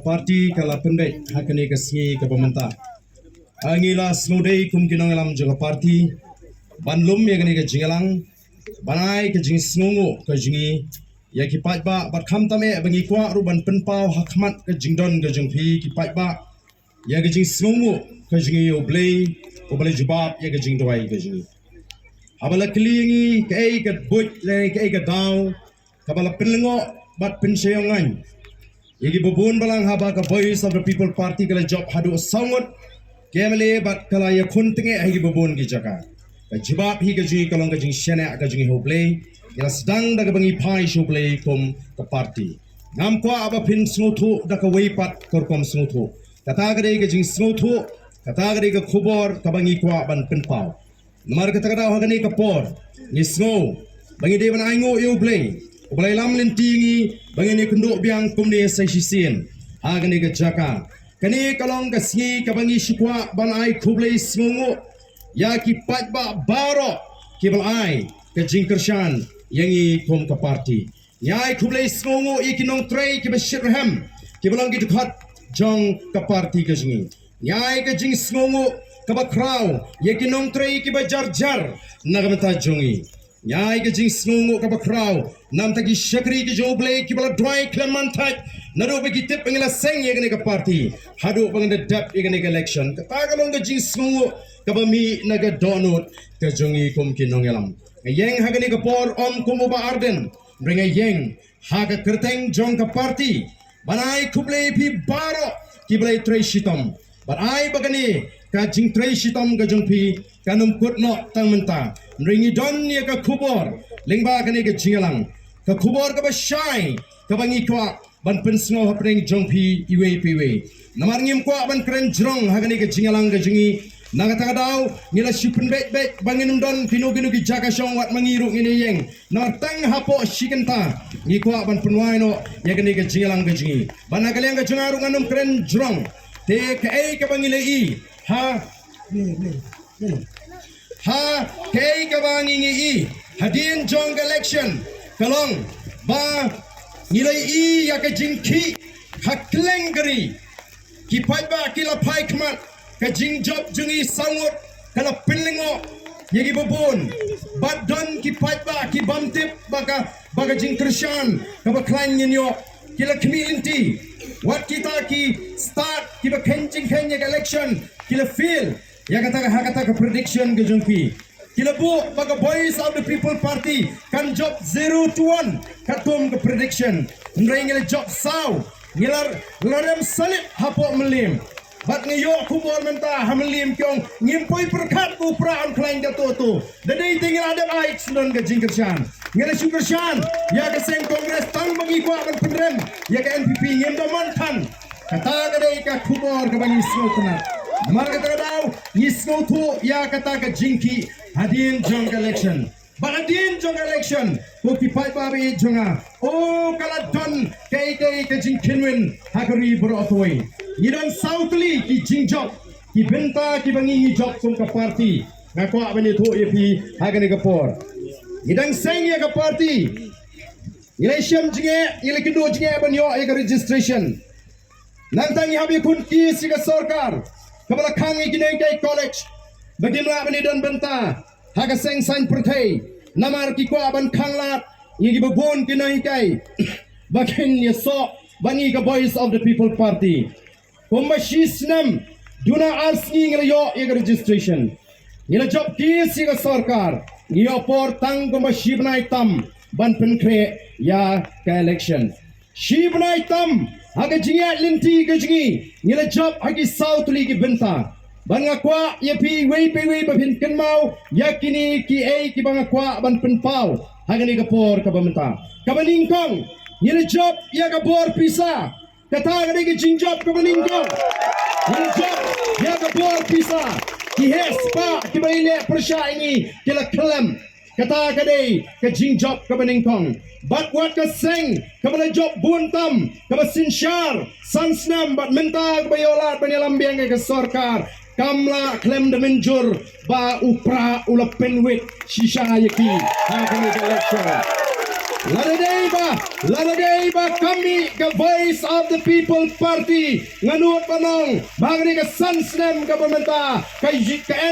parti kala pendek hakane kesngi ke pemerintah. Angila snodei kum kinong alam juga parti banlum ya kene ke jingalang banai ke jing snungu ke jingi ya ki paidbah bat kham tame bangi kwa ruban penpau hakmat ke jingdon ke jingpi ki paidbah ya ke jing snungu ke jingi oblei jubab ya ke jing doai ke jingi abala kelingi ke but le ke daw kabala penlengo bat penseyongan yagi bubun balang haba ka voice of the people party kala job haduh sangut kemale bat kala ya khuntinge hagi bubun ki jaka ka jibab hi ka jingi kalong ka jingi shena ka jingi hoblei ya sedang daga bangi pai shoblei kom ka party ngam kwa aba pin snuthu da ka weipat korkom snuthu kata gade ka jingi snuthu kata gade ka khubor ka bangi kwa ban penpau namar ka takada hagani ka por ni snow bangi de ban aingo yoblei oblai lam lentingi bangi ni kunduk biang kumni sai sisien hagani ka jaka kani kalong ka singi ka bangi shikwa ban ai khublei snungu ya ki paidbah baro ki bal ai ka jingkershan yangi kom ka party nyai khublei snungu ikinong trei ki bashirham ki balong ki dukhat jong ka party ka jingi nyai ka jing snungu ka ba kraw yakinong trei ki ba jar nagamata jongi nyai ke jing snungu ka bakraw nam tagi shakri ke joble ki bala dry clementat naro be ki tip ngila seng ye ne ka party hadu bang the dap ye ne ka election ka tagalong ke jing snungu ka ba mi naga donut ka jongi kum ki nongelam yeng ha ne ka por om kum Bah Ardent bring a yeng ha ka kerteng jong ka party banai kuble pi baro ki bala tre shitom but ai bagani ka jing tre shitom ka jong pi kanum kut no tang menta ringi don ye ka khubor lingba kane ke jingalang ka khubor ka ba shai ka bangi kwa ban pensno hapring jongpi iwe piwe namar ngim kwa ban kren jrong hagane ke jingalang ka jingi nagata daw nila shipun bet bangin don pino ki jaga shong wat mangiru ngini yeng namar tang hapo shikenta ni kwa ban punwai no ye kane ke jingalang ka jingi banagalang ka jungaru nganum kren jrong te ka ei ka bangile i ha kei kabangi ngi hadin jong election kalong ba nilai i ya ka jingki haklengri ki paidbah ki la pai kmat ka jing job jungi sangut kala pinlingo yegi bubun bat don ki paidbah ki bamtip baga jing krishan ka ba klan nyo ki la community wat kita ki start ki ba kenjing election ki la feel ya kata prediction ke jongpi kilabu baga voice of the people party kan job 0 to 1 katum ke prediction ngel job saw ngilar larem salib hapo melim bat ngayo kubol menta hamlim kyong ngimpoi perkat ku praan klain ka to dadai tinggal ada baik sunan ke jingkershan ngel syukurshan ya ke seng kongres tang bagi ku akan pendrem ya ke NPP ngem do mantan kata gadai ka kubor ke bani smokna Marga daw nisno to ya kata ka jinki hadin jong election badin jong election ko ki paidbah be jonga o kala don kai ka jinkinwin hakari bro atoi nidon southly ki jingjok ki benta ki bangi job kum ka party na ko abani to epi hagani ka por nidang seng ya ka party election jinge elekindo jinge banyo ya ka registration nantang habi kun ki siga sarkar kabala kangi kinay kay college bagimla bani don benta haga seng san perthai namar ki ko aban khanglat yigi babon kinay kay bakin yeso bangi ka voice of the people party kumba shisnam duna asking yo ig registration ila job ki siga sarkar yo por tang kumba shibnai tam ban penkre ya ka election shibnai tam haga jinga linti ga jingi ngila job hagi south li ki benta banga kwa ya pi wei babin kenmau yakini ki ei ki banga kwa ban penpau haga ni ga por ka bamenta ka baningkong ngila job ya ga bor pisa kata ga ni ga jing job ka baningkong ngila job ya ga bor pisa ki hes pa ki baile persha ini kila kelam kata ka dei ka jing job ka baningkong bat wat ka seng ka bala job buntam ka ba sinshar sansnam bat menta ka bayolat banyalambiang ka sarkar kamla klem de menjur ba upra ula penwit shisha yaki ha ka ni election Lalagay ba kami ka Voice of the People Party nganuot panong bagay ka Sansnem governmenta ka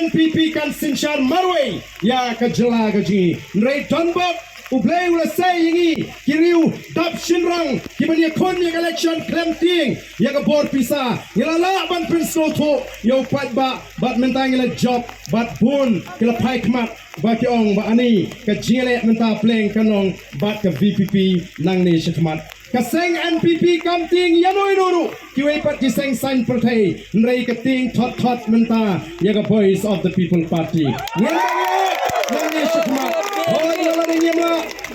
NPP kan Sinshar Marway ya ka jela ka ji Ray Tonbok ublay ula say yingi kiriu dap shinrang kibani kon ya election claim ting ya ka bor pisa ngilala ban prince to yo paidbah bat mentang ngila job bat bun kila paikmat ba kiong ba ani ka jingele menta pleng kanong bat ka VPP nang ni shikmat kaseng NPP kamting yanoi nuru kiwei pat kiseng sign pertai nrei kating thot menta ya ka Voice of the People Party nang ni shikmat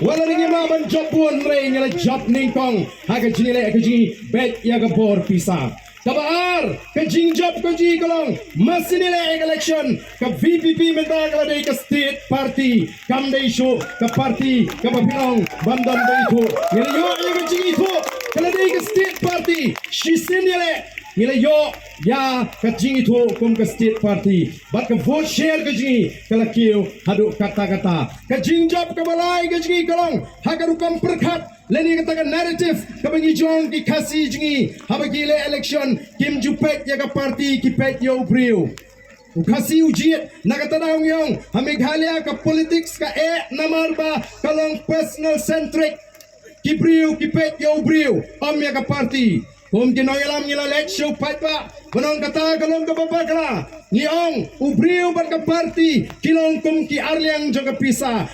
wala ningima ban job buon rey ngala job ningkong haga jinile ka ji bet ya ga bor pisa kabar ka jing job ko ji kolong masinile election ka VPP menta ka dei ka state party kam dei show ka party ka papinong bandan dei ko ngala yo ya ga ji ko kala dei ka state party shisinile ngila yo ya ka jingi to kum ka state party bat ka vote share ka jingi kala kiyo haduh kata ka jing job ka balai ka jingi kalong hagaru kam perkhat leni ka taga narrative ka bangi jong ki khasi jingi habagi le election kim jupet ya ka party ki pet yo brio ukasi ujiet nagatanaw yung hamighalya ka politics ka namar ba kalong personal centric ki brio ki pet yo brio ya ka party kung ginoyalam nila let show paidbah banong kata kalong kababagla niong ubriyo ban ka party kilong kum ki arliang jo kapisa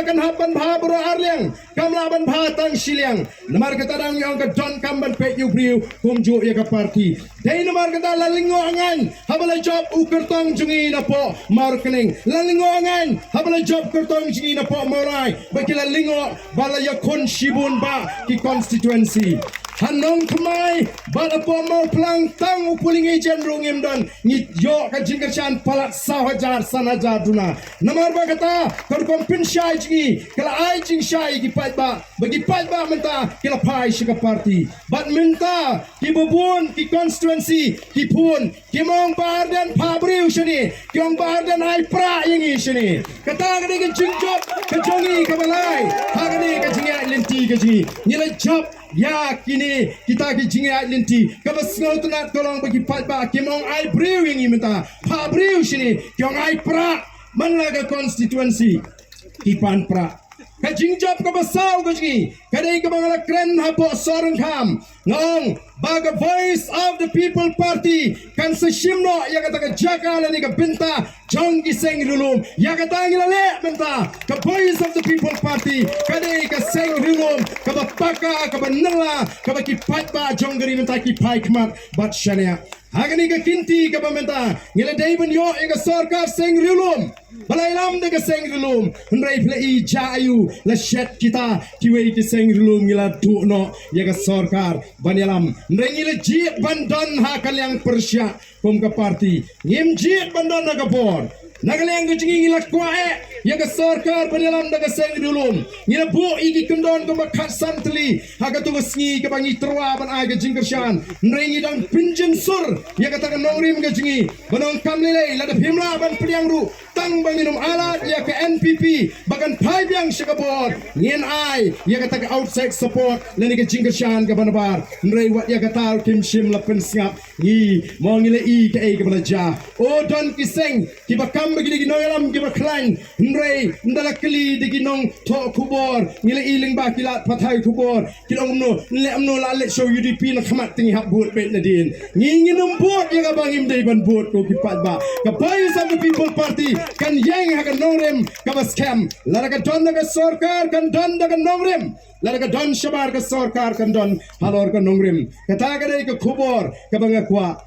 kan hapan bhabro arliang kamlaban bhatang silyang namar kata dang yung ka don kamban pet ubriyo kum jo ya ka party day namar kata lalingo angan habala job ukertong jungi na po marketing lalingo angan habala job kertong jungi na po moray bakila lingo bala yakon shibun ba ki constituency Hanong kamay bala po mau pelang tang upuling ejen rungim dan ngidyo ka jingkerchan palat sahajar sanajar duna namar ba kata kar kompin syai jingi kala ai jing syai ki paidbah bagi paidbah menta kila pai shika party bat menta ki bubun ki constituency ki pun ki mong Bah Ardent pabriu shani ki mong Bah Ardent ai pra yingi shani kata ka ke jingjob ka jongi ka balai ha ka ka jingi lenti ka jingi nila job ya kini kita ki jinga linti kaba sngau tunat tolong bagi paidbah kimong ai briu yang imenta pa briu sini kyong ai pra manlaga constituency kipan pra ka jingjap ka basau ka jingi kadai ka bangala kren hapo sorong kam ngong baga Voice of the People Party kan seshimno ya kata ka jakala ni ka binta jong giseng rulum ya kata ngilale benta ka Voice of the People Party kadai ka seng rulum ka bapaka ka banela ka baki paidbah jong gari benta ki paikmat bat shania hagani ka kinti ka bamenta ngila dai ban yo ka sarkar seng rulum balailam de ka seng rulum ndrai plei jayu la shet kita kiwei ki seng rulum ngila tu no ya ka sarkar banyalam ndrai ngila jit bandan ha kalyang persya kum ka party ngim jit bandan na ka bor nagalang ka jingi ngila kwae ya ka sarkar banyalam da ka seng rulum ngila bu igi kundon ka makat santli ha ka tu sngi ka bangi terwa ban ai ka jingkershan ndrai ngidang pinjen sur ya ka ta ka nongrim ka jingi banong kamlele la da phimla ban priang ru tang banginum alat ya ke NPP bagan paibang shikabor ngin ai ya kata outside support leni ke jingkershan ke banabar nrei wat ya kata kim shim la pen sngap ngi mongile i ke ke balaja o don kiseng ki bakam begini ginoyalam ki baklan nrei ndala kli diginong to kubor ngile iling ba kilat pathai kubor kilong no le amno la le show UDP na khamat tingi hap bot bet na din nginginum bot ya ka bangim dei ban bot ko ki paidbah ka Voice of the People Party kan yang haga nongrem kaba scam lara ka don daga sarkar kan don daga nongrem lara ka don shabar ka sarkar kan don halor ka nongrem kata ka dei ka khubor ka banga kwa